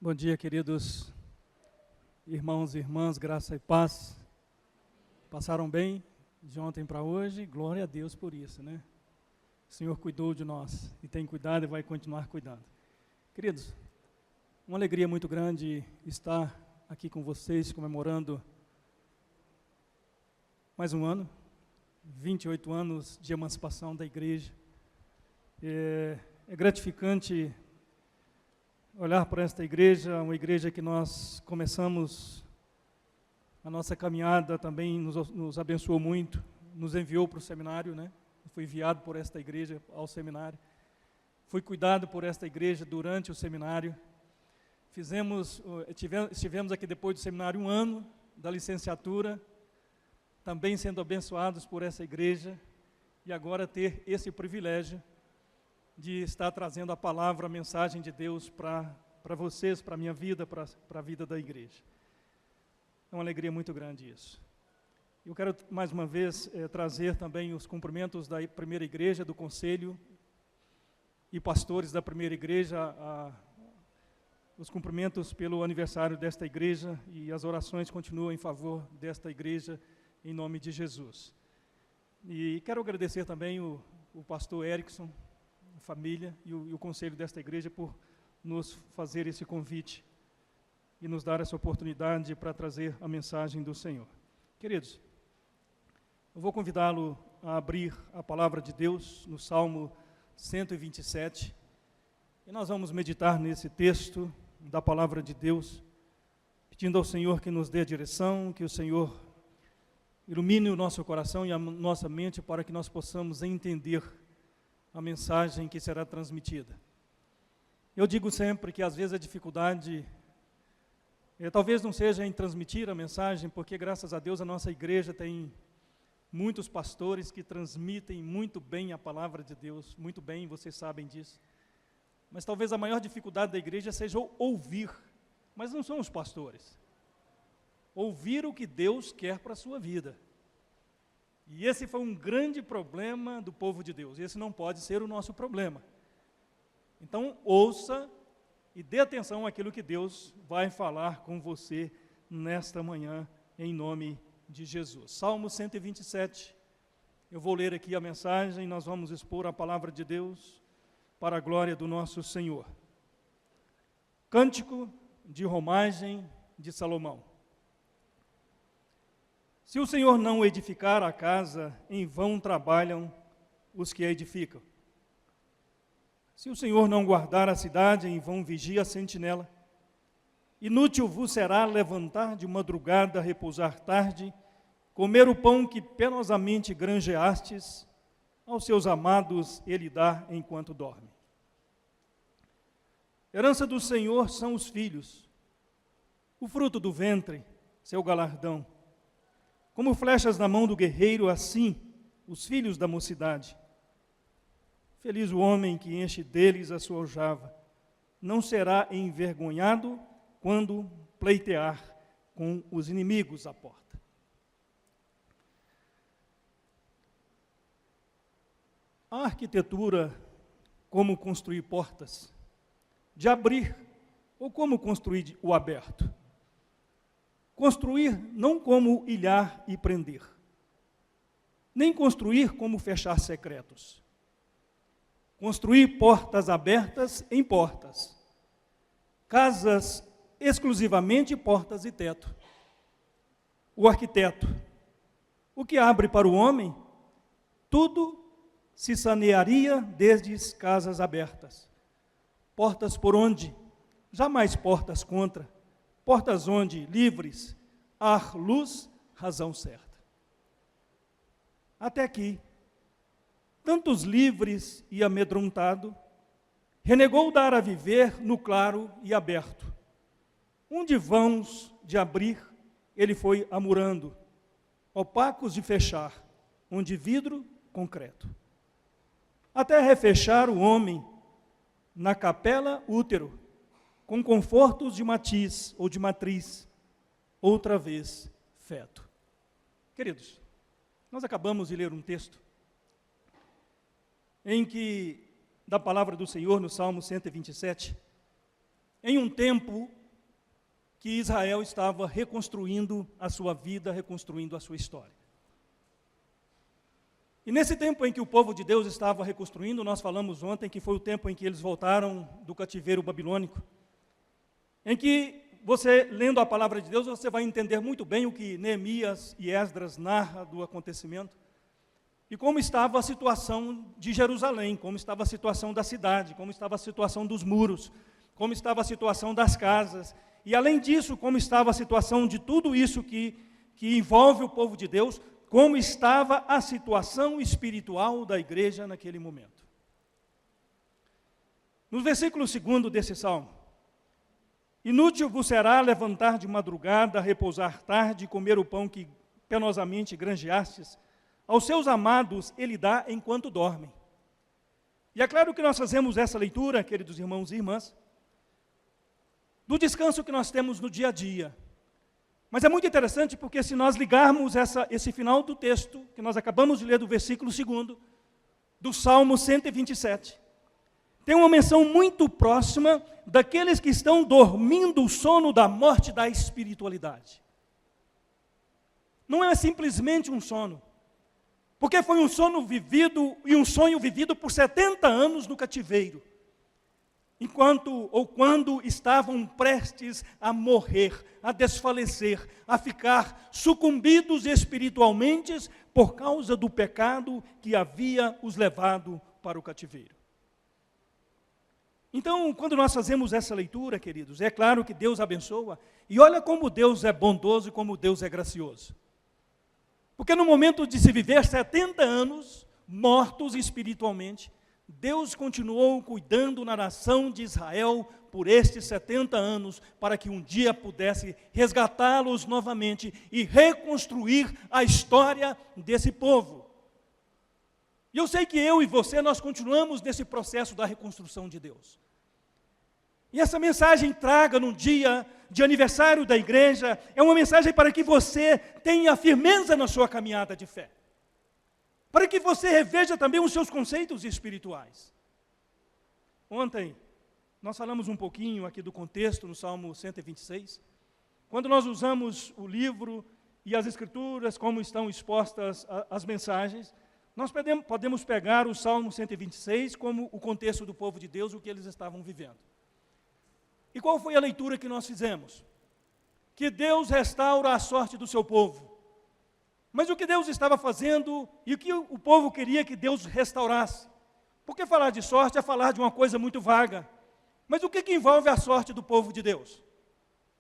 Bom dia, queridos irmãos e irmãs, graça e paz. Passaram bem de ontem para hoje? Glória a Deus por isso, né? O Senhor cuidou de nós e tem cuidado e vai continuar cuidando. Queridos, uma alegria muito grande estar aqui com vocês, comemorando mais um ano, 28 anos de emancipação da igreja. É gratificante olhar para esta igreja, uma igreja que nós começamos a nossa caminhada, também nos abençoou muito, nos enviou para o seminário, né? Fui enviado por esta igreja ao seminário, fui cuidado por esta igreja durante o seminário, estivemos aqui depois do seminário 1 ano da licenciatura, também sendo abençoados por essa igreja, e agora ter esse privilégio de estar trazendo a palavra, a mensagem de Deus para vocês, para a minha vida, para a vida da igreja. É uma alegria muito grande isso. Eu quero, mais uma vez, trazer também os cumprimentos da primeira igreja, do conselho e pastores da primeira igreja, os cumprimentos pelo aniversário desta igreja, e as orações continuam em favor desta igreja, em nome de Jesus. E quero agradecer também o pastor Erickson, família e o conselho desta igreja por nos fazer esse convite e nos dar essa oportunidade para trazer a mensagem do Senhor. Queridos, eu vou convidá-lo a abrir a palavra de Deus no Salmo 127, e nós vamos meditar nesse texto da palavra de Deus, pedindo ao Senhor que nos dê a direção, que o Senhor ilumine o nosso coração e a nossa mente para que nós possamos entender a mensagem que será transmitida. Eu digo sempre que às vezes a dificuldade talvez não seja em transmitir a mensagem, porque graças a Deus a nossa igreja tem muitos pastores que transmitem muito bem a palavra de Deus, muito bem, vocês sabem disso. Mas talvez a maior dificuldade da igreja seja ouvir, mas não são os pastores. Ouvir o que Deus quer para a sua vida. E esse foi um grande problema do povo de Deus. Esse não pode ser o nosso problema. Então, ouça e dê atenção àquilo que Deus vai falar com você nesta manhã, em nome de Jesus. Salmo 127. Eu vou ler aqui a mensagem, nós vamos expor a palavra de Deus para a glória do nosso Senhor. Cântico de romagem de Salomão. Se o Senhor não edificar a casa, em vão trabalham os que a edificam. Se o Senhor não guardar a cidade, em vão vigia a sentinela. Inútil vos será levantar de madrugada, repousar tarde, comer o pão que penosamente granjeastes, aos seus amados ele dá enquanto dorme. Herança do Senhor são os filhos, o fruto do ventre, seu galardão. Como flechas na mão do guerreiro, assim os filhos da mocidade. Feliz o homem que enche deles a sua aljava, não será envergonhado quando pleitear com os inimigos à porta. A arquitetura, como construir portas, de abrir ou como construir o aberto. Construir não como ilhar e prender, nem construir como fechar secretos. Construir portas abertas em portas, casas exclusivamente portas e teto. O arquiteto, o que abre para o homem, tudo se sanearia desde casas abertas. Portas por onde, jamais portas contra. Portas onde, livres, ar, luz, razão certa. Até aqui, tantos livres e amedrontado, renegou dar a viver no claro e aberto. Onde vãos de abrir, ele foi amurando, opacos de fechar, onde vidro, concreto. Até refechar o homem, na capela, útero, com confortos de matiz ou de matriz, outra vez feto. Queridos, nós acabamos de ler um texto em que, da palavra do Senhor, no Salmo 127, em um tempo que Israel estava reconstruindo a sua vida, reconstruindo a sua história. E nesse tempo em que o povo de Deus estava reconstruindo, nós falamos ontem que foi o tempo em que eles voltaram do cativeiro babilônico, em que você, lendo a palavra de Deus, você vai entender muito bem o que Neemias e Esdras narram do acontecimento, e como estava a situação de Jerusalém, como estava a situação da cidade, como estava a situação dos muros, como estava a situação das casas, e além disso, como estava a situação de tudo isso que envolve o povo de Deus, como estava a situação espiritual da igreja naquele momento. No versículo 2 desse salmo: inútil vos será levantar de madrugada, repousar tarde, comer o pão que penosamente granjeastes. Aos seus amados ele dá enquanto dormem. E é claro que nós fazemos essa leitura, queridos irmãos e irmãs, do descanso que nós temos no dia a dia. Mas é muito interessante porque se nós ligarmos esse final do texto, que nós acabamos de ler do versículo 2, do Salmo 127, tem uma menção muito próxima daqueles que estão dormindo o sono da morte da espiritualidade. Não é simplesmente um sono, porque foi um sono vivido e um sonho vivido por 70 anos no cativeiro, quando estavam prestes a morrer, a desfalecer, a ficar sucumbidos espiritualmente por causa do pecado que havia os levado para o cativeiro. Então, quando nós fazemos essa leitura, queridos, é claro que Deus abençoa, e olha como Deus é bondoso e como Deus é gracioso. Porque no momento de se viver 70 anos, mortos espiritualmente, Deus continuou cuidando na nação de Israel por estes 70 anos, para que um dia pudesse resgatá-los novamente e reconstruir a história desse povo. E eu sei que eu e você, nós continuamos nesse processo da reconstrução de Deus. E essa mensagem traga num dia de aniversário da igreja, é uma mensagem para que você tenha firmeza na sua caminhada de fé. Para que você reveja também os seus conceitos espirituais. Ontem, nós falamos um pouquinho aqui do contexto no Salmo 126, quando nós usamos o livro e as escrituras, como estão expostas as mensagens, nós podemos pegar o Salmo 126 como o contexto do povo de Deus, o que eles estavam vivendo. E qual foi a leitura que nós fizemos? Que Deus restaura a sorte do seu povo. Mas o que Deus estava fazendo e o que o povo queria que Deus restaurasse? Porque falar de sorte é falar de uma coisa muito vaga. Mas o que envolve a sorte do povo de Deus?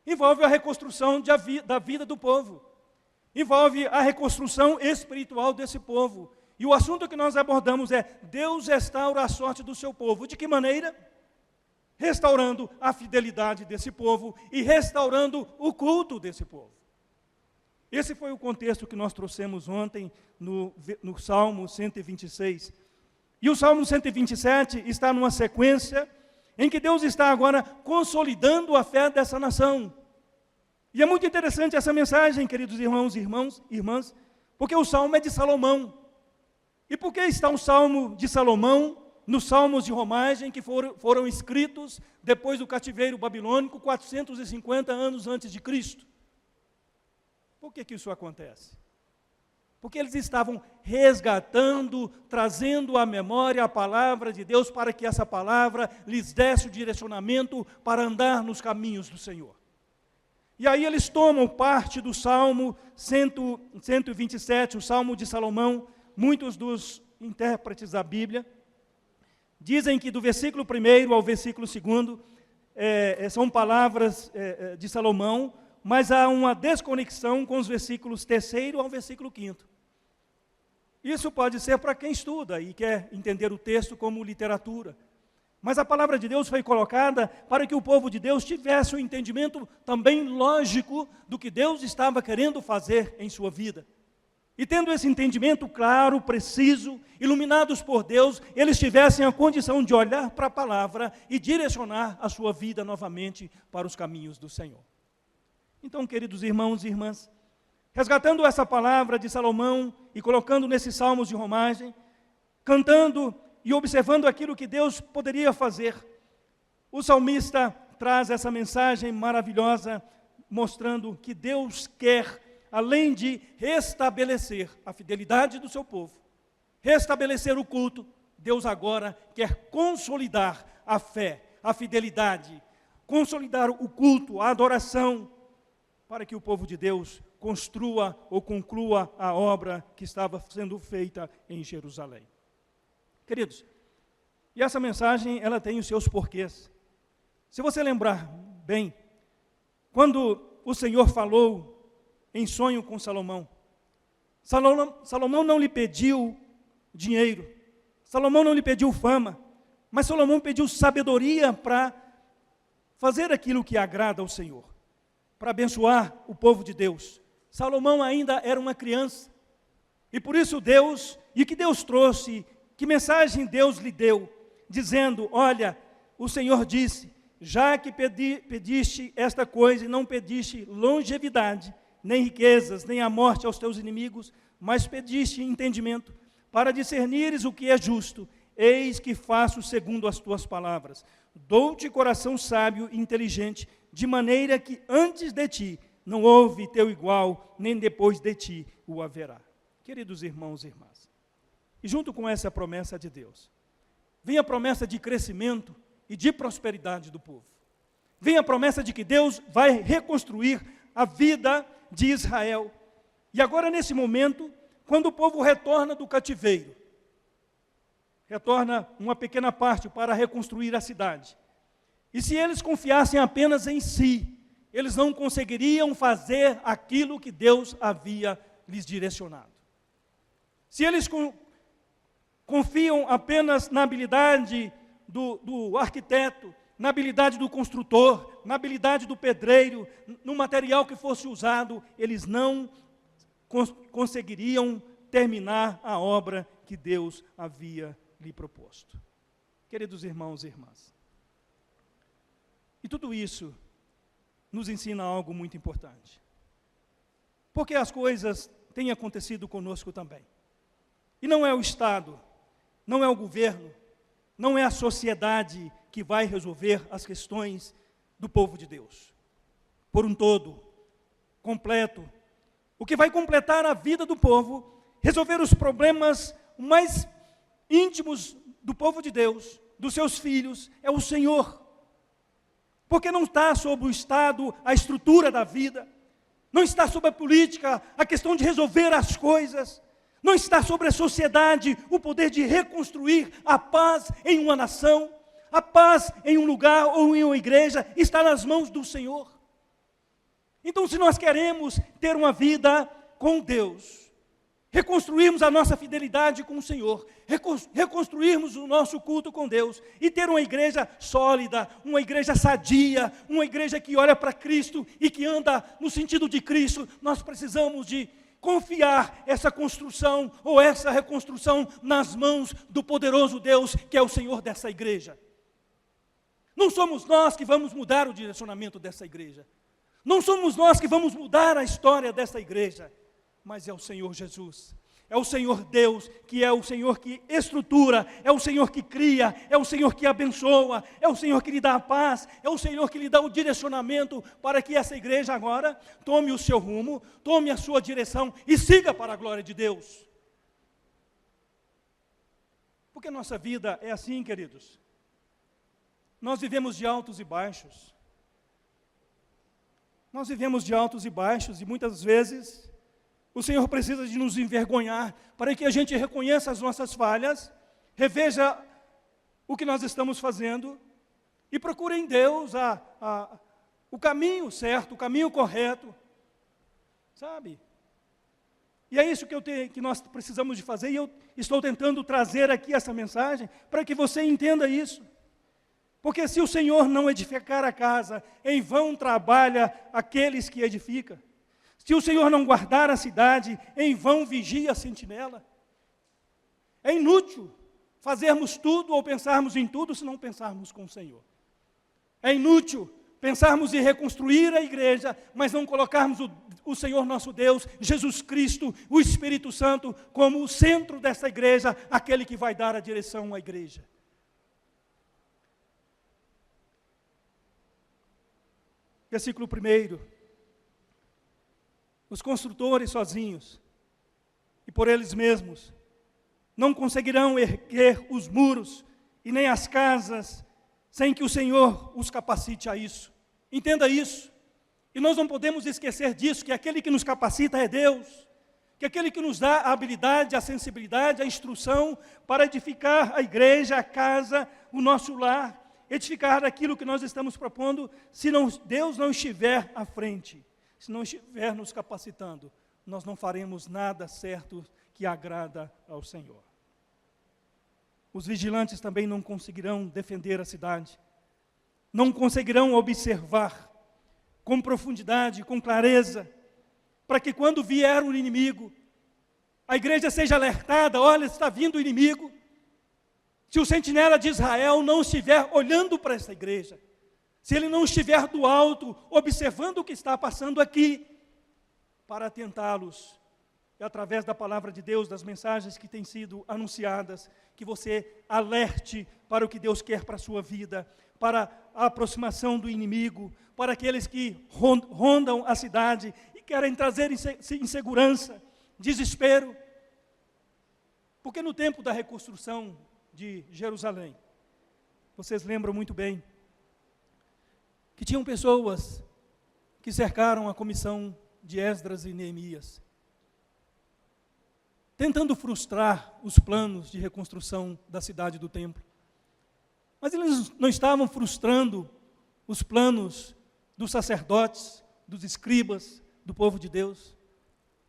Envolve a reconstrução da vida do povo. Envolve a reconstrução espiritual desse povo. E o assunto que nós abordamos é: Deus restaura a sorte do seu povo. De que maneira? Restaurando a fidelidade desse povo e restaurando o culto desse povo. Esse foi o contexto que nós trouxemos ontem no Salmo 126. E o Salmo 127 está numa sequência em que Deus está agora consolidando a fé dessa nação. E é muito interessante essa mensagem, queridos irmãos e irmãs, porque o Salmo é de Salomão. E por que está o Salmo de Salomão nos Salmos de Romagem, que foram escritos depois do cativeiro babilônico, 450 anos antes de Cristo? Por que isso acontece? Porque eles estavam resgatando, trazendo à memória a palavra de Deus, para que essa palavra lhes desse o direcionamento para andar nos caminhos do Senhor. E aí eles tomam parte do Salmo 127, o Salmo de Salomão. Muitos dos intérpretes da Bíblia dizem que do versículo 1 ao versículo 2 são palavras de Salomão, mas há uma desconexão com os versículos 3 ao versículo 5. Isso pode ser para quem estuda e quer entender o texto como literatura. Mas a palavra de Deus foi colocada para que o povo de Deus tivesse um entendimento também lógico do que Deus estava querendo fazer em sua vida. E tendo esse entendimento claro, preciso, iluminados por Deus, eles tivessem a condição de olhar para a palavra e direcionar a sua vida novamente para os caminhos do Senhor. Então, queridos irmãos e irmãs, resgatando essa palavra de Salomão e colocando nesses salmos de romagem, cantando e observando aquilo que Deus poderia fazer, o salmista traz essa mensagem maravilhosa, mostrando que Deus quer, além de restabelecer a fidelidade do seu povo, restabelecer o culto, Deus agora quer consolidar a fé, a fidelidade, consolidar o culto, a adoração, para que o povo de Deus construa ou conclua a obra que estava sendo feita em Jerusalém. Queridos, e essa mensagem, ela tem os seus porquês. Se você lembrar bem, quando o Senhor falou em sonho com Salomão, Salomão não lhe pediu dinheiro, Salomão não lhe pediu fama, mas Salomão pediu sabedoria para fazer aquilo que agrada ao Senhor, para abençoar o povo de Deus. Salomão ainda era uma criança, e por isso Deus, e que Deus trouxe, que mensagem Deus lhe deu, dizendo, olha, o Senhor disse, já que pediste esta coisa e não pediste longevidade, nem riquezas, nem a morte aos teus inimigos, mas pediste entendimento, para discernires o que é justo, eis que faço segundo as tuas palavras. Dou-te coração sábio e inteligente, de maneira que antes de ti não houve teu igual, nem depois de ti o haverá. Queridos irmãos e irmãs, e junto com essa promessa de Deus, vem a promessa de crescimento e de prosperidade do povo. Vem a promessa de que Deus vai reconstruir a vida de Israel. E agora, nesse momento, quando o povo retorna do cativeiro, retorna uma pequena parte para reconstruir a cidade. E se eles confiassem apenas em si, eles não conseguiriam fazer aquilo que Deus havia lhes direcionado. Se eles confiam apenas na habilidade do arquiteto, na habilidade do construtor, na habilidade do pedreiro, no material que fosse usado, eles não conseguiriam terminar a obra que Deus havia lhe proposto. Queridos irmãos e irmãs, e tudo isso nos ensina algo muito importante. Porque as coisas têm acontecido conosco também. E não é o Estado, não é o governo, não é a sociedade que vai resolver as questões do povo de Deus. Por um todo, completo. O que vai completar a vida do povo, resolver os problemas mais íntimos do povo de Deus, dos seus filhos, é o Senhor. Porque não está sobre o Estado a estrutura da vida, não está sobre a política a questão de resolver as coisas, não está sobre a sociedade o poder de reconstruir a paz em uma nação, a paz em um lugar ou em uma igreja, está nas mãos do Senhor. Então, se nós queremos ter uma vida com Deus, reconstruirmos a nossa fidelidade com o Senhor, reconstruirmos o nosso culto com Deus e ter uma igreja sólida, uma igreja sadia, uma igreja que olha para Cristo e que anda no sentido de Cristo, nós precisamos de confiar essa construção ou essa reconstrução nas mãos do poderoso Deus que é o Senhor dessa igreja. Não somos nós que vamos mudar o direcionamento dessa igreja. Não somos nós que vamos mudar a história dessa igreja, mas é o Senhor Jesus. É o Senhor Deus, que é o Senhor que estrutura, é o Senhor que cria, é o Senhor que abençoa, é o Senhor que lhe dá a paz, é o Senhor que lhe dá o direcionamento para que essa igreja agora tome o seu rumo, tome a sua direção e siga para a glória de Deus. Porque a nossa vida é assim, queridos. Nós vivemos de altos e baixos. Nós vivemos de altos e baixos e muitas vezes o Senhor precisa de nos envergonhar para que a gente reconheça as nossas falhas, reveja o que nós estamos fazendo e procure em Deus o caminho certo, o caminho correto, sabe? E é isso que nós precisamos de fazer e eu estou tentando trazer aqui essa mensagem para que você entenda isso. Porque se o Senhor não edificar a casa, em vão trabalha aqueles que edificam. Se o Senhor não guardar a cidade, em vão vigia a sentinela. É inútil fazermos tudo ou pensarmos em tudo se não pensarmos com o Senhor. É inútil pensarmos em reconstruir a igreja, mas não colocarmos o Senhor nosso Deus, Jesus Cristo, o Espírito Santo, como o centro dessa igreja, aquele que vai dar a direção à igreja. Versículo 1. Os construtores sozinhos, e por eles mesmos, não conseguirão erguer os muros e nem as casas, sem que o Senhor os capacite a isso. Entenda isso. E nós não podemos esquecer disso, que aquele que nos capacita é Deus, que aquele que nos dá a habilidade, a sensibilidade, a instrução para edificar a igreja, a casa, o nosso lar, edificar aquilo que nós estamos propondo, se Deus não estiver à frente, se não estiver nos capacitando, nós não faremos nada certo que agrada ao Senhor. Os vigilantes também não conseguirão defender a cidade, não conseguirão observar com profundidade, com clareza, para que quando vier o inimigo, a igreja seja alertada: olha, está vindo o inimigo. Se o sentinela de Israel não estiver olhando para essa igreja, se ele não estiver do alto, observando o que está passando aqui, para tentá-los, e através da palavra de Deus, das mensagens que têm sido anunciadas, que você alerte para o que Deus quer para a sua vida, para a aproximação do inimigo, para aqueles que rondam a cidade e querem trazer insegurança, desespero. Porque no tempo da reconstrução de Jerusalém, vocês lembram muito bem, que tinham pessoas que cercaram a comissão de Esdras e Neemias, tentando frustrar os planos de reconstrução da cidade do templo. Mas eles não estavam frustrando os planos dos sacerdotes, dos escribas, do povo de Deus.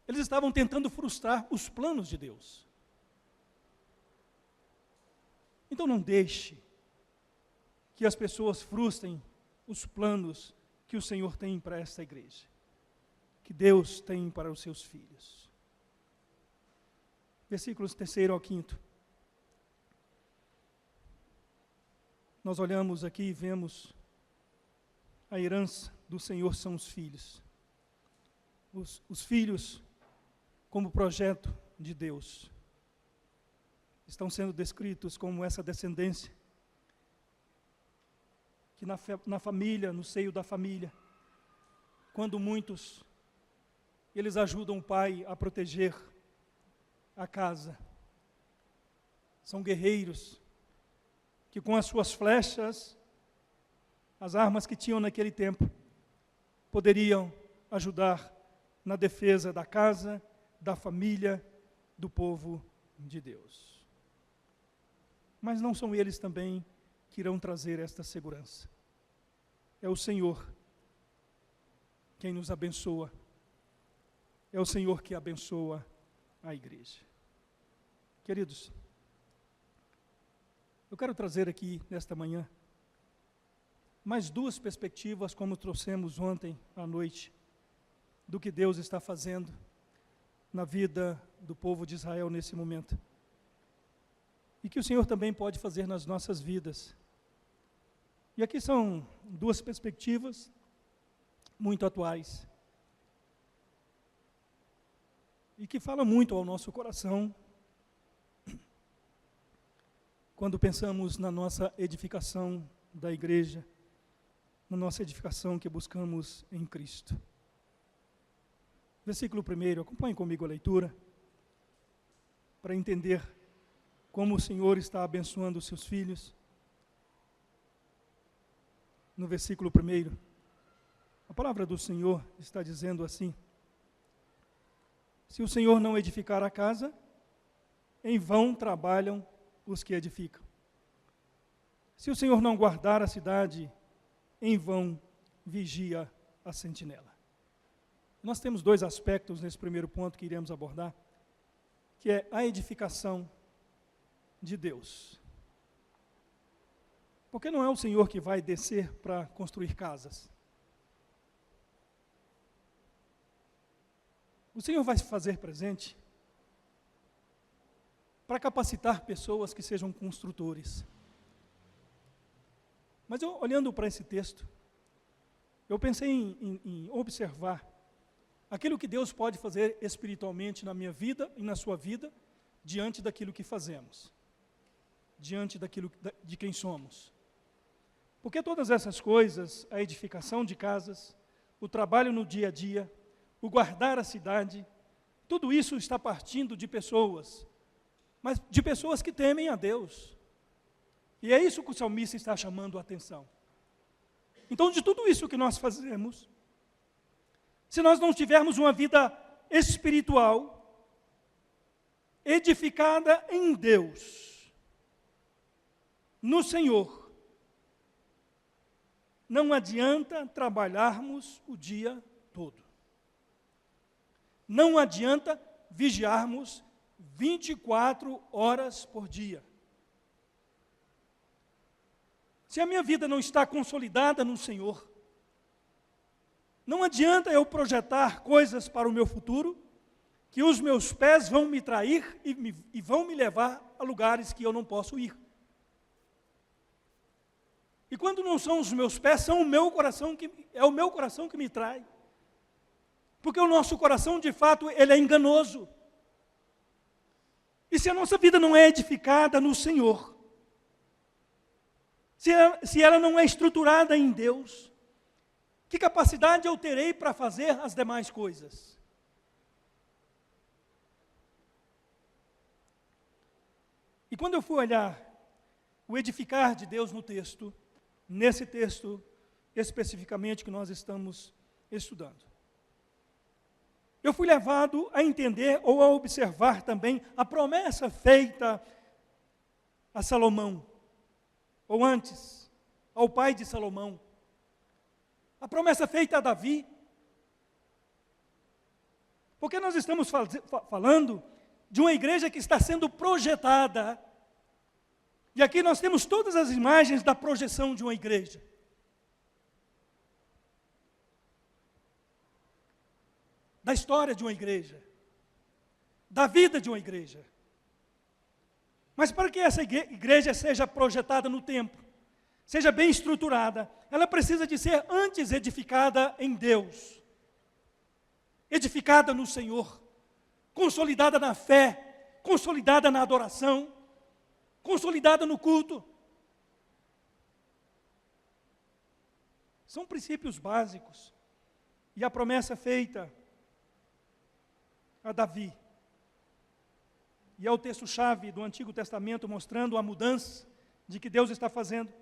Eles estavam tentando frustrar os planos de Deus. Então não deixe que as pessoas frustrem os planos que o Senhor tem para esta igreja, que Deus tem para os seus filhos. Versículos 3 ao 5. Nós olhamos aqui e vemos a herança do Senhor são os filhos. Os filhos, como projeto de Deus, estão sendo descritos como essa descendência, que na família, no seio da família, quando muitos, eles ajudam o pai a proteger a casa, são guerreiros, que com as suas flechas, as armas que tinham naquele tempo, poderiam ajudar na defesa da casa, da família, do povo de Deus. Mas não são eles também que irão trazer esta segurança. É o Senhor quem nos abençoa. É o Senhor que abençoa a igreja. Queridos, eu quero trazer aqui, nesta manhã, mais duas perspectivas, como trouxemos ontem à noite, do que Deus está fazendo na vida do povo de Israel nesse momento. E que o Senhor também pode fazer nas nossas vidas. E aqui são duas perspectivas muito atuais, e que falam muito ao nosso coração, quando pensamos na nossa edificação da igreja, na nossa edificação que buscamos em Cristo. Versículo 1, acompanhe comigo a leitura, para entender como o Senhor está abençoando os seus filhos. No versículo 1, a palavra do Senhor está dizendo assim: se o Senhor não edificar a casa, em vão trabalham os que edificam. Se o Senhor não guardar a cidade, em vão vigia a sentinela. Nós temos dois aspectos nesse primeiro ponto que iremos abordar, que é a edificação de Deus. Porque não é o Senhor que vai descer para construir casas. O Senhor vai se fazer presente para capacitar pessoas que sejam construtores. Mas eu, olhando para esse texto, eu pensei em observar aquilo que Deus pode fazer espiritualmente na minha vida e na sua vida, diante daquilo que fazemos, diante daquilo de quem somos. Porque todas essas coisas, a edificação de casas, o trabalho no dia a dia, o guardar a cidade, tudo isso está partindo de pessoas, mas de pessoas que temem a Deus. E é isso que o salmista está chamando a atenção. Então, de tudo isso que nós fazemos, se nós não tivermos uma vida espiritual, edificada em Deus, no Senhor, não adianta trabalharmos o dia todo. Não adianta vigiarmos 24 horas por dia. Se a minha vida não está consolidada no Senhor, não adianta eu projetar coisas para o meu futuro, que os meus pés vão me trair e vão me levar a lugares que eu não posso ir. E quando não são os meus pés, são o meu coração é o meu coração que me trai. Porque o nosso coração, de fato, ele é enganoso. E se a nossa vida não é edificada no Senhor, se ela não é estruturada em Deus, que capacidade eu terei para fazer as demais coisas? E quando eu fui olhar o edificar de Deus no texto, nesse texto especificamente que nós estamos estudando, eu fui levado a entender ou a observar também a promessa feita a Salomão, ou antes, ao pai de Salomão. A promessa feita a Davi. Porque nós estamos falando de uma igreja que está sendo projetada. E aqui nós temos todas as imagens da projeção de uma igreja. Da história de uma igreja. Da vida de uma igreja. Mas para que essa igreja seja projetada no tempo, seja bem estruturada, ela precisa de ser antes edificada em Deus. Edificada no Senhor. Consolidada na fé, consolidada na adoração, consolidada no culto. São princípios básicos. E a promessa feita a Davi. E é o texto-chave do Antigo Testamento mostrando a mudança de que Deus está fazendo.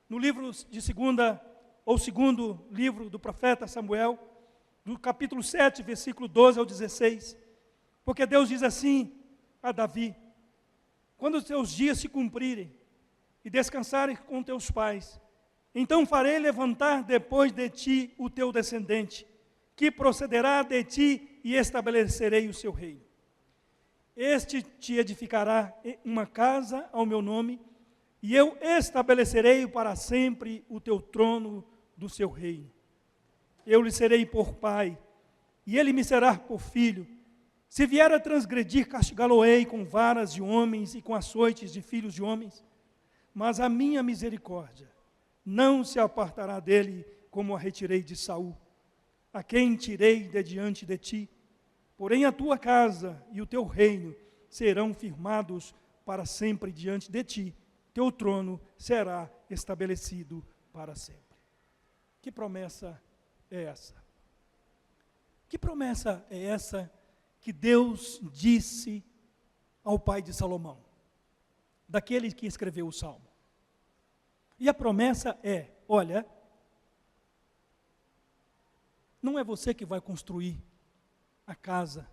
No livro de segundo livro do profeta Samuel, do capítulo 7, versículo 12 ao 16. Porque Deus diz assim a Davi: quando os teus dias se cumprirem e descansarem com teus pais, então farei levantar depois de ti o teu descendente, que procederá de ti e estabelecerei o seu reino. Este te edificará uma casa ao meu nome, e eu estabelecerei para sempre o teu trono do seu reino. Eu lhe serei por pai, e ele me será por filho. Se vier a transgredir, castigá-lo-ei com varas de homens e com açoites de filhos de homens. Mas a minha misericórdia não se apartará dele, como a retirei de Saul, a quem tirei de diante de ti. Porém a tua casa e o teu reino serão firmados para sempre diante de ti. Teu trono será estabelecido para sempre. Que promessa é essa? Que promessa é essa que Deus disse ao pai de Salomão, daquele que escreveu o Salmo? E a promessa é: olha, não é você que vai construir a casa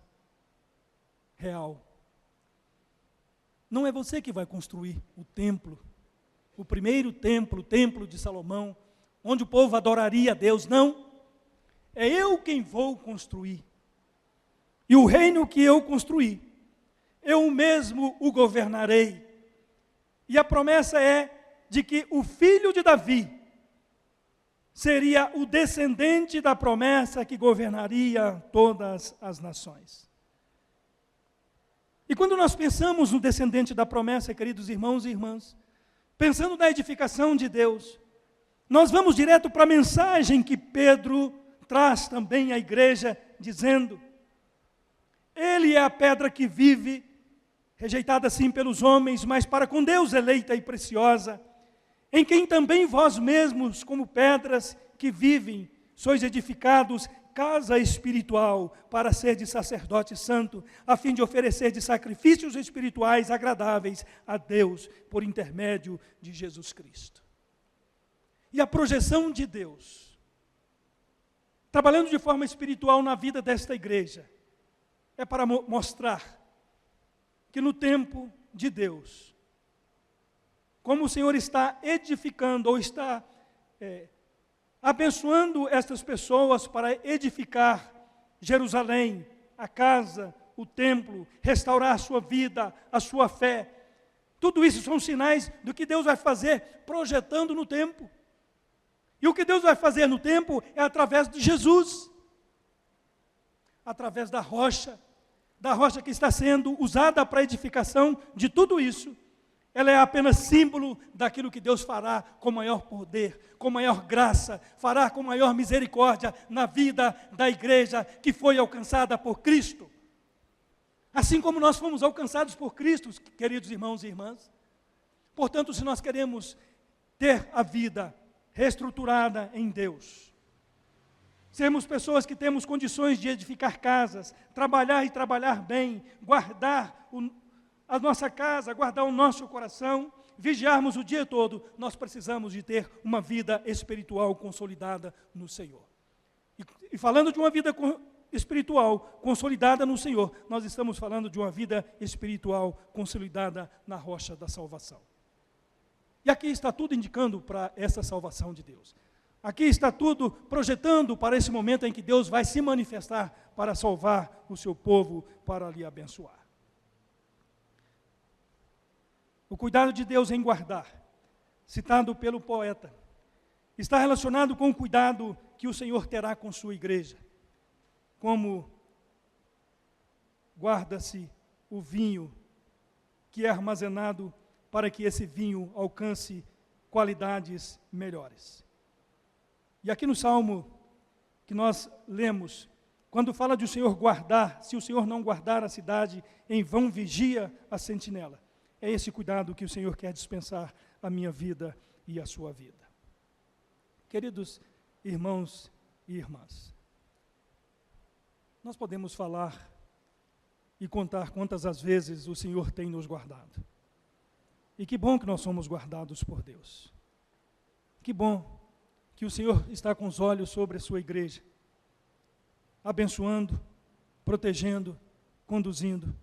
real. Não é você que vai construir o templo, o primeiro templo, o templo de Salomão, onde o povo adoraria a Deus. Não, é eu quem vou construir. E o reino que eu construí, eu mesmo o governarei. E a promessa é de que o filho de Davi seria o descendente da promessa que governaria todas as nações. E quando nós pensamos no descendente da promessa, queridos irmãos e irmãs, pensando na edificação de Deus, nós vamos direto para a mensagem que Pedro traz também à igreja, dizendo: ele é a pedra que vive, rejeitada sim pelos homens, mas para com Deus eleita e preciosa. em quem também vós mesmos, como pedras que vivem, sois edificados casa espiritual para ser de sacerdote santo, a fim de oferecer de sacrifícios espirituais agradáveis a Deus, por intermédio de Jesus Cristo. E a projeção de Deus, trabalhando de forma espiritual na vida desta igreja, é para mostrar que no tempo de Deus, como o Senhor está edificando ou está abençoando estas pessoas para edificar Jerusalém, a casa, o templo, restaurar a sua vida, a sua fé. Tudo isso são sinais do que Deus vai fazer projetando no tempo. E o que Deus vai fazer no tempo é através de Jesus, através da rocha que está sendo usada para a edificação de tudo isso. Ela é apenas símbolo daquilo que Deus fará com maior poder, com maior graça, fará com maior misericórdia na vida da igreja que foi alcançada por Cristo. Assim como nós fomos alcançados por Cristo, queridos irmãos e irmãs. Portanto, se nós queremos ter a vida reestruturada em Deus, sermos pessoas que temos condições de edificar casas, trabalhar e trabalhar bem, guardar a nossa casa, guardar o nosso coração, vigiarmos o dia todo, nós precisamos de ter uma vida espiritual consolidada no Senhor. E falando de uma vida espiritual consolidada no Senhor, nós estamos falando de uma vida espiritual consolidada na rocha da salvação. E aqui está tudo indicando para essa salvação de Deus. Aqui está tudo projetando para esse momento em que Deus vai se manifestar para salvar o seu povo, para lhe abençoar. O cuidado de Deus em guardar, citado pelo poeta, está relacionado com o cuidado que o Senhor terá com sua igreja. Como guarda-se o vinho que é armazenado para que esse vinho alcance qualidades melhores. E aqui no Salmo que nós lemos, quando fala de o Senhor guardar, se o Senhor não guardar a cidade, em vão vigia a sentinela. É esse cuidado que o Senhor quer dispensar à minha vida e à sua vida. Queridos irmãos e irmãs, nós podemos falar e contar quantas as vezes o Senhor tem nos guardado. E que bom que nós somos guardados por Deus. Que bom que o Senhor está com os olhos sobre a sua igreja, abençoando, protegendo, conduzindo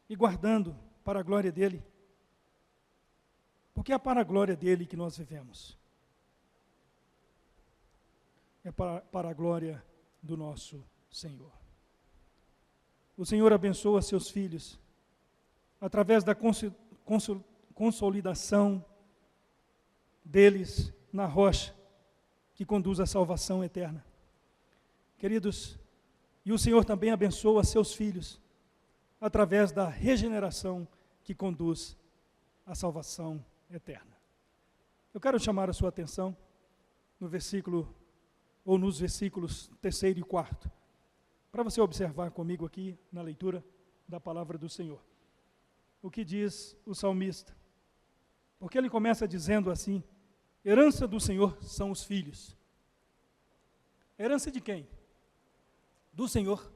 e guardando para a glória dEle. Porque é para a glória dEle que nós vivemos. É para a glória do nosso Senhor. O Senhor abençoa seus filhos através da consolidação deles na rocha que conduz à salvação eterna. Queridos, e o Senhor também abençoa seus filhos através da regeneração que conduz à salvação eterna. Eu quero chamar a sua atenção no versículo, ou nos versículos 3º e 4º, para você observar comigo aqui na leitura da palavra do Senhor. O que diz o salmista? Porque ele começa dizendo assim: herança do Senhor são os filhos. Herança de quem? Do Senhor.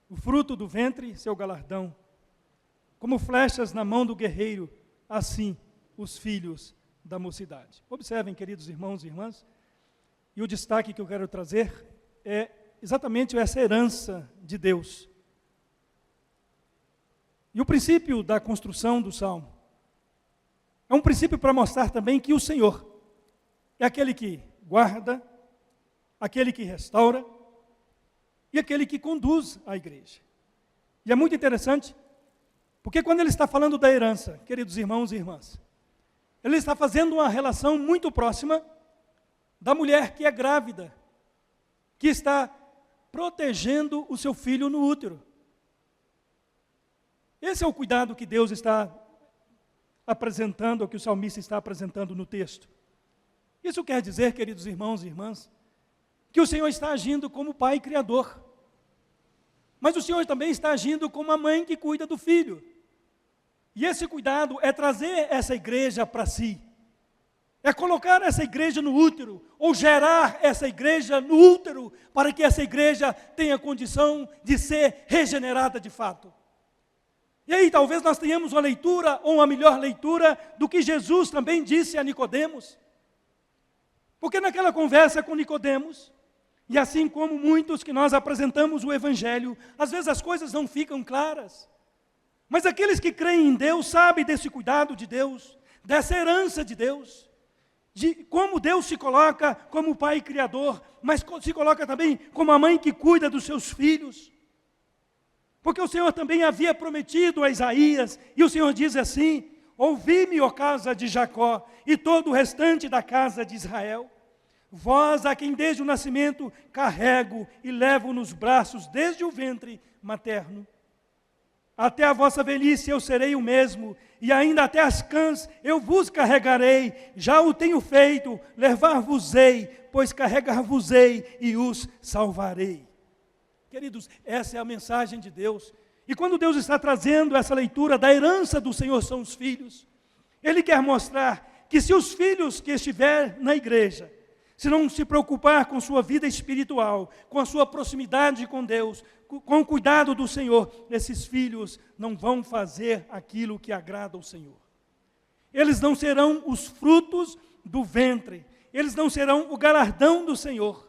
O fruto do ventre, seu galardão. Como flechas na mão do guerreiro, assim os filhos da mocidade. Observem, queridos irmãos e irmãs, e o destaque que eu quero trazer é exatamente essa herança de Deus. E o princípio da construção do Salmo é um princípio para mostrar também que o Senhor é aquele que guarda, aquele que restaura e aquele que conduz a igreja. E é muito interessante, porque quando ele está falando da herança, queridos irmãos e irmãs, ele está fazendo uma relação muito próxima da mulher que é grávida, que está protegendo o seu filho no útero. Esse é o cuidado que Deus está apresentando, ou que o salmista está apresentando no texto. Isso quer dizer, queridos irmãos e irmãs, que o Senhor está agindo como Pai Criador. Mas o Senhor também está agindo como a mãe que cuida do filho. E esse cuidado é trazer essa igreja para si. É colocar essa igreja no útero, ou gerar essa igreja no útero, para que essa igreja tenha condição de ser regenerada de fato. E aí talvez nós tenhamos uma leitura, ou uma melhor leitura, do que Jesus também disse a Nicodemos. Porque naquela conversa com Nicodemos, e assim como muitos que nós apresentamos o Evangelho, às vezes as coisas não ficam claras. Mas aqueles que creem em Deus sabem desse cuidado de Deus, dessa herança de Deus, de como Deus se coloca como Pai Criador, mas se coloca também como a mãe que cuida dos seus filhos. Porque o Senhor também havia prometido a Isaías, e o Senhor diz assim: ouvi-me, ó casa de Jacó, e todo o restante da casa de Israel. Vós, a quem desde o nascimento carrego e levo nos braços desde o ventre materno. Até a vossa velhice eu serei o mesmo, e ainda até as cãs eu vos carregarei, já o tenho feito, levar-vos-ei, pois carregar-vos-ei e os salvarei. Queridos, essa é a mensagem de Deus. E quando Deus está trazendo essa leitura da herança do Senhor são os filhos, Ele quer mostrar que se os filhos que estiver na igreja, se não se preocupar com sua vida espiritual, com a sua proximidade com Deus, com o cuidado do Senhor, esses filhos não vão fazer aquilo que agrada ao Senhor. Eles não serão os frutos do ventre, eles não serão o galardão do Senhor.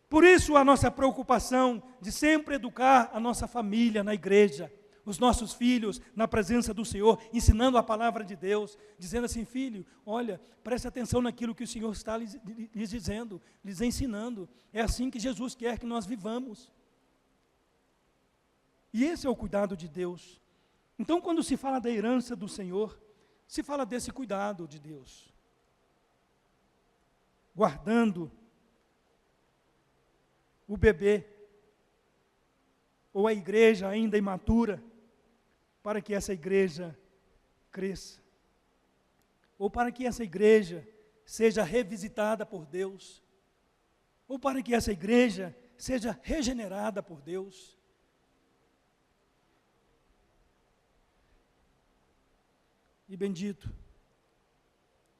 Por isso a nossa preocupação de sempre educar a nossa família na igreja, os nossos filhos na presença do Senhor, ensinando a palavra de Deus, dizendo assim: filho, olha, preste atenção naquilo que o Senhor está lhes dizendo, lhes ensinando. É assim que Jesus quer que nós vivamos. E esse é o cuidado de Deus. Então, quando se fala da herança do Senhor, se fala desse cuidado de Deus. Guardando o bebê, ou a igreja ainda imatura, para que essa igreja cresça, ou para que essa igreja seja revisitada por Deus, ou para que essa igreja seja regenerada por Deus. E bendito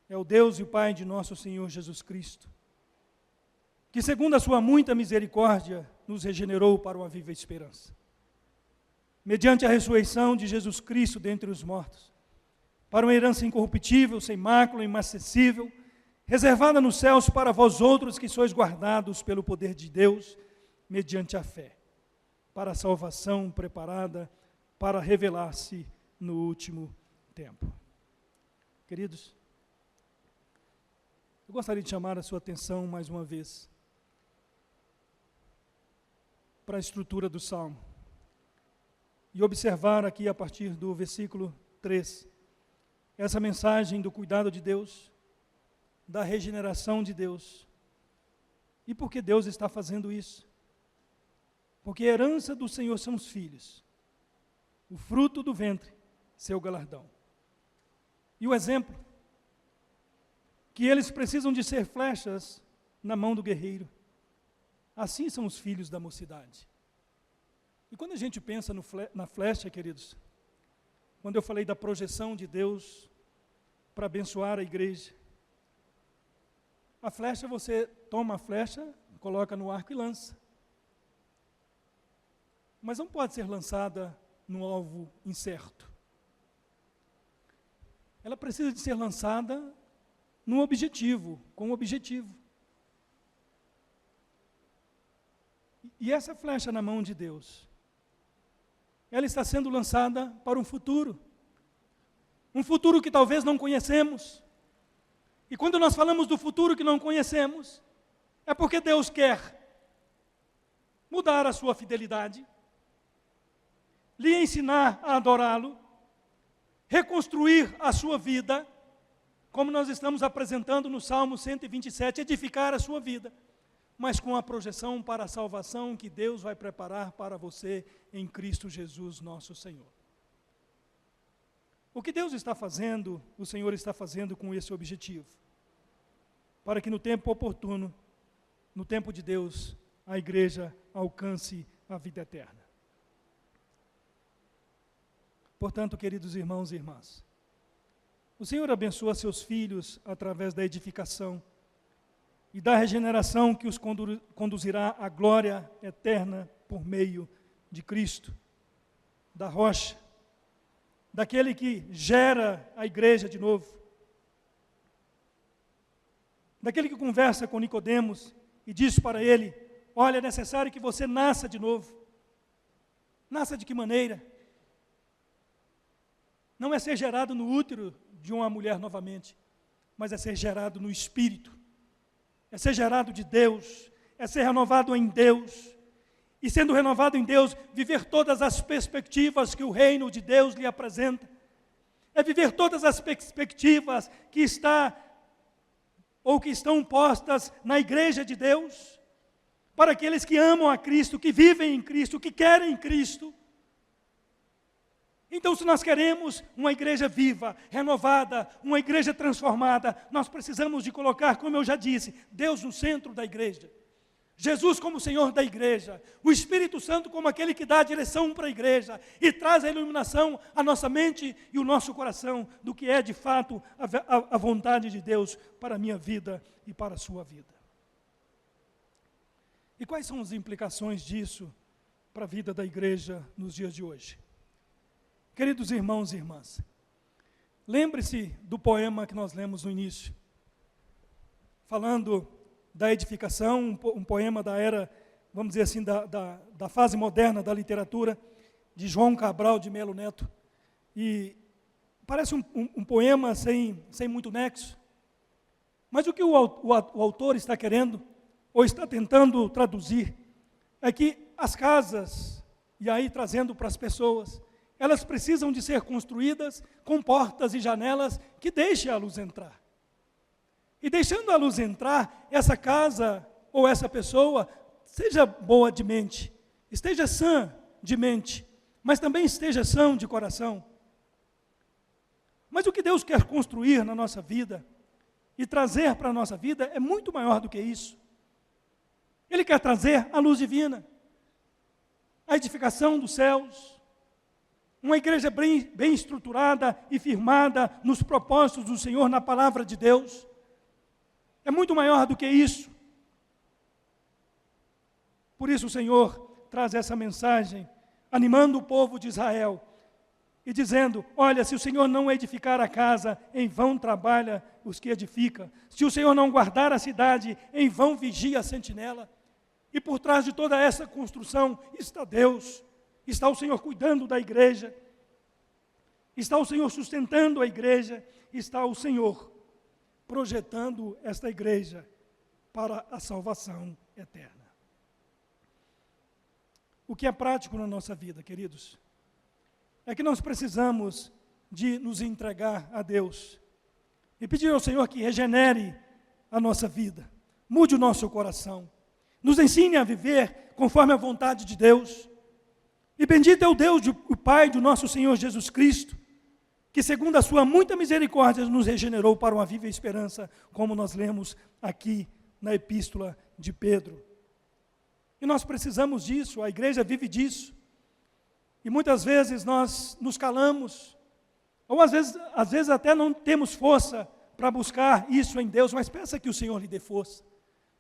é o Deus e o Pai de nosso Senhor Jesus Cristo, que segundo a sua muita misericórdia, nos regenerou para uma viva esperança. Mediante a ressurreição de Jesus Cristo dentre os mortos, para uma herança incorruptível, sem mácula, inacessível, reservada nos céus para vós outros que sois guardados pelo poder de Deus, mediante a fé, para a salvação preparada para revelar-se no último tempo. Queridos, eu gostaria de chamar a sua atenção mais uma vez para a estrutura do Salmo e observar aqui a partir do versículo 3, essa mensagem do cuidado de Deus, da regeneração de Deus. E por que Deus está fazendo isso? Porque a herança do Senhor são os filhos, o fruto do ventre, seu galardão. E o exemplo, que eles precisam de ser flechas na mão do guerreiro. Assim são os filhos da mocidade. E quando a gente pensa na flecha, queridos, quando eu falei da projeção de Deus para abençoar a igreja, a flecha, você toma a flecha, coloca no arco e lança. Mas não pode ser lançada num alvo incerto. Ela precisa de ser lançada num objetivo, com um objetivo. E essa flecha na mão de Deus, ela está sendo lançada para um futuro que talvez não conhecemos. E quando nós falamos do futuro que não conhecemos, é porque Deus quer mudar a sua fidelidade, lhe ensinar a adorá-lo, reconstruir a sua vida, como nós estamos apresentando no Salmo 127, edificar a sua vida, mas com a projeção para a salvação que Deus vai preparar para você em Cristo Jesus, nosso Senhor. O que Deus está fazendo, o Senhor está fazendo com esse objetivo, para que no tempo oportuno, no tempo de Deus, a igreja alcance a vida eterna. Portanto, queridos irmãos e irmãs, o Senhor abençoa seus filhos através da edificação e da regeneração que os conduzirá à glória eterna por meio de Cristo, da rocha, daquele que gera a igreja de novo, daquele que conversa com Nicodemos e diz para ele: olha, é necessário que você nasça de novo. Nasça de que maneira? Não é ser gerado no útero de uma mulher novamente, mas é ser gerado no Espírito, é ser gerado de Deus, é ser renovado em Deus, e sendo renovado em Deus, viver todas as perspectivas que o reino de Deus lhe apresenta, é viver todas as perspectivas que estão postas na igreja de Deus, para aqueles que amam a Cristo, que vivem em Cristo, que querem Cristo. Então, se nós queremos uma igreja viva, renovada, uma igreja transformada, nós precisamos de colocar, como eu já disse, Deus no centro da igreja, Jesus como Senhor da igreja, o Espírito Santo como aquele que dá a direção para a igreja e traz a iluminação à nossa mente e o nosso coração do que é de fato a vontade de Deus para a minha vida e para a sua vida. E quais são as implicações disso para a vida da igreja nos dias de hoje? Queridos irmãos e irmãs, lembre-se do poema que nós lemos no início, falando da edificação, um poema da era, vamos dizer assim, da fase moderna da literatura, de João Cabral de Melo Neto. E parece um poema sem muito nexo, mas o que o autor está querendo, ou está tentando traduzir, é que as casas, e aí trazendo para as pessoas, elas precisam de ser construídas com portas e janelas que deixem a luz entrar. E deixando a luz entrar, essa casa ou essa pessoa seja boa de mente, esteja sã de mente, mas também esteja são de coração. Mas o que Deus quer construir na nossa vida e trazer para a nossa vida é muito maior do que isso. Ele quer trazer a luz divina, a edificação dos céus, uma igreja bem estruturada e firmada nos propósitos do Senhor, na palavra de Deus. É muito maior do que isso. Por isso o Senhor traz essa mensagem, animando o povo de Israel, e dizendo: olha, se o Senhor não edificar a casa, em vão trabalha os que edificam. Se o Senhor não guardar a cidade, em vão vigia a sentinela. E por trás de toda essa construção está Deus. Está o Senhor cuidando da igreja, está o Senhor sustentando a igreja, está o Senhor projetando esta igreja para a salvação eterna. O que é prático na nossa vida, queridos, é que nós precisamos de nos entregar a Deus e pedir ao Senhor que regenere a nossa vida, mude o nosso coração, nos ensine a viver conforme a vontade de Deus. E bendito é o Deus, o Pai do nosso Senhor Jesus Cristo, que segundo a sua muita misericórdia nos regenerou para uma viva esperança, como nós lemos aqui na epístola de Pedro. E nós precisamos disso, a igreja vive disso. E muitas vezes nós nos calamos, ou às vezes até não temos força para buscar isso em Deus, mas peça que o Senhor lhe dê força.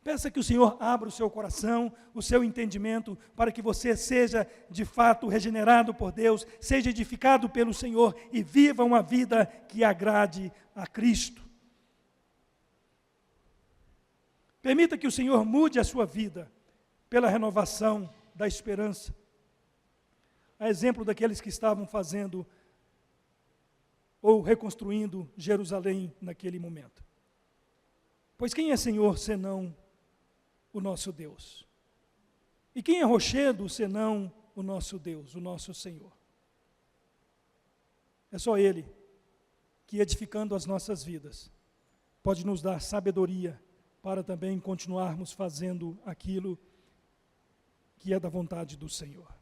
Peça que o Senhor abra o seu coração, o seu entendimento, para que você seja de fato regenerado por Deus, seja edificado pelo Senhor e viva uma vida que agrade a Cristo. Permita que o Senhor mude a sua vida pela renovação da esperança. A exemplo daqueles que estavam fazendo ou reconstruindo Jerusalém naquele momento. Pois quem é Senhor senão o nosso Deus? E quem é rochedo senão o nosso Deus, o nosso Senhor? É só Ele que, edificando as nossas vidas, pode nos dar sabedoria para também continuarmos fazendo aquilo que é da vontade do Senhor.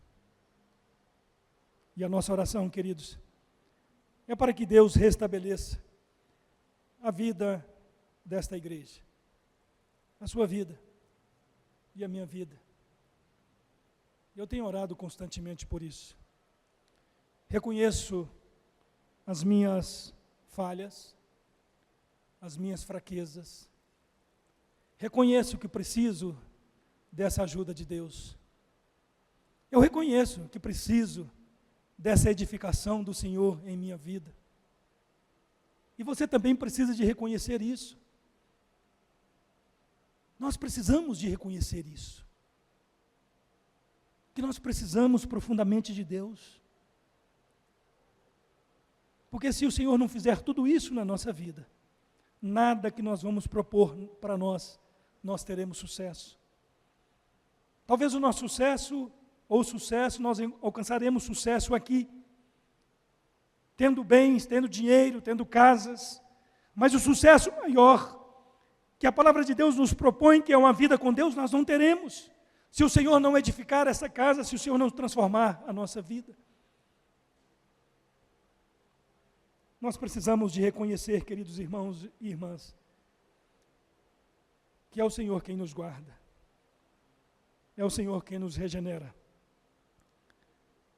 E a nossa oração, queridos, é para que Deus restabeleça a vida desta igreja, a sua vida e a minha vida. Eu tenho orado constantemente por isso. Reconheço as minhas falhas, as minhas fraquezas. Reconheço que preciso dessa ajuda de Deus. Eu reconheço que preciso dessa edificação do Senhor em minha vida. E você também precisa de reconhecer isso. Nós precisamos de reconhecer isso. Que nós precisamos profundamente de Deus. Porque se o Senhor não fizer tudo isso na nossa vida, nada que nós vamos propor para nós teremos sucesso. Talvez o nosso sucesso, nós alcançaremos sucesso aqui, tendo bens, tendo dinheiro, tendo casas, mas o sucesso maior, que a palavra de Deus nos propõe, que é uma vida com Deus, nós não teremos, se o Senhor não edificar essa casa, se o Senhor não transformar a nossa vida. Nós precisamos de reconhecer, queridos irmãos e irmãs, que é o Senhor quem nos guarda, é o Senhor quem nos regenera,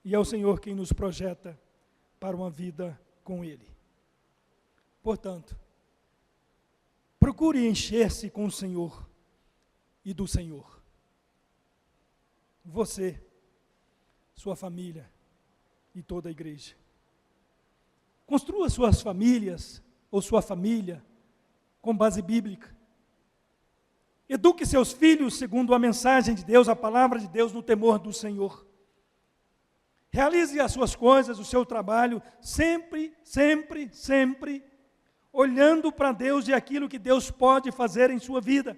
e é o Senhor quem nos projeta para uma vida com Ele. Portanto, procure encher-se com o Senhor e do Senhor. Você, sua família e toda a igreja. Construa suas famílias, ou sua família, com base bíblica. Eduque seus filhos segundo a mensagem de Deus, a palavra de Deus, no temor do Senhor. Realize as suas coisas, o seu trabalho, sempre, sempre, sempre, olhando para Deus e aquilo que Deus pode fazer em sua vida.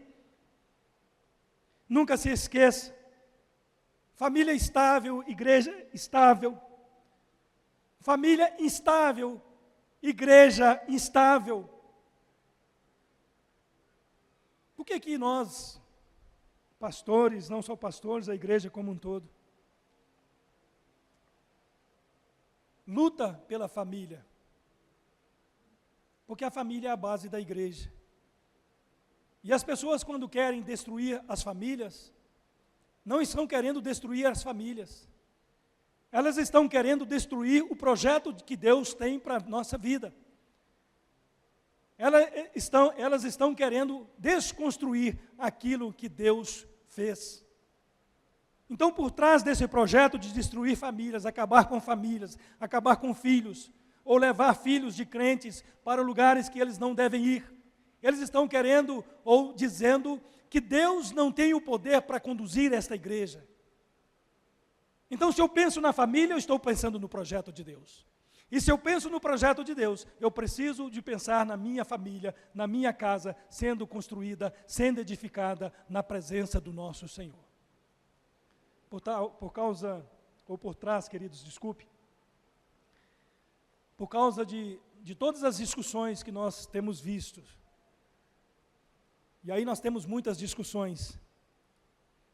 Nunca se esqueça, família estável, igreja estável. Família instável, igreja instável. Por que nós, pastores, não só pastores, a igreja como um todo, luta pela família? Porque a família é a base da igreja. E as pessoas, quando querem destruir as famílias, não estão querendo destruir as famílias. Elas estão querendo destruir o projeto que Deus tem para a nossa vida. Elas estão querendo desconstruir aquilo que Deus fez. Então, por trás desse projeto de destruir famílias, acabar com filhos, ou levar filhos de crentes para lugares que eles não devem ir, eles estão querendo ou dizendo que Deus não tem o poder para conduzir esta igreja. Então, se eu penso na família, eu estou pensando no projeto de Deus. E se eu penso no projeto de Deus, eu preciso de pensar na minha família, na minha casa, sendo construída, sendo edificada na presença do nosso Senhor. Por trás, queridos, desculpe, por causa de todas as discussões que nós temos visto, e aí nós temos muitas discussões,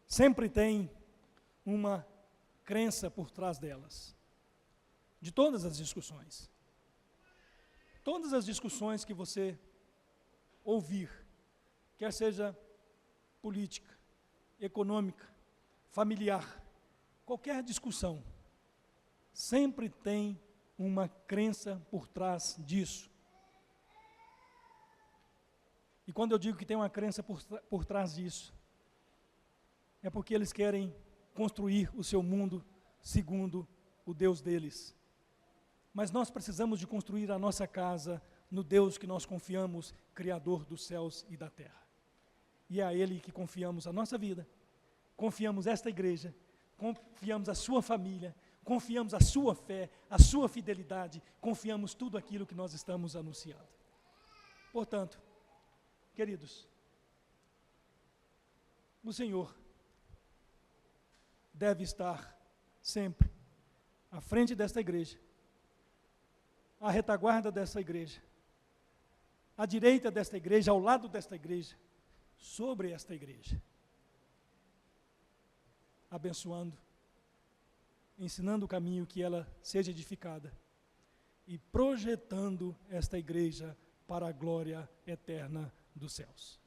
sempre tem uma crença por trás delas, de todas as discussões. Todas as discussões que você ouvir, quer seja política, econômica, familiar, qualquer discussão, sempre tem uma crença por trás disso. E quando eu digo que tem uma crença por trás disso, é porque eles querem construir o seu mundo segundo o Deus deles. Mas nós precisamos de construir a nossa casa no Deus que nós confiamos, Criador dos céus e da terra. E é a Ele que confiamos a nossa vida, confiamos esta igreja, confiamos a sua família, confiamos a sua fé, a sua fidelidade, confiamos tudo aquilo que nós estamos anunciando. Portanto, queridos, o Senhor deve estar sempre à frente desta igreja, à retaguarda desta igreja, à direita desta igreja, ao lado desta igreja, sobre esta igreja, abençoando, ensinando o caminho que ela seja edificada e projetando esta igreja para a glória eterna dos céus.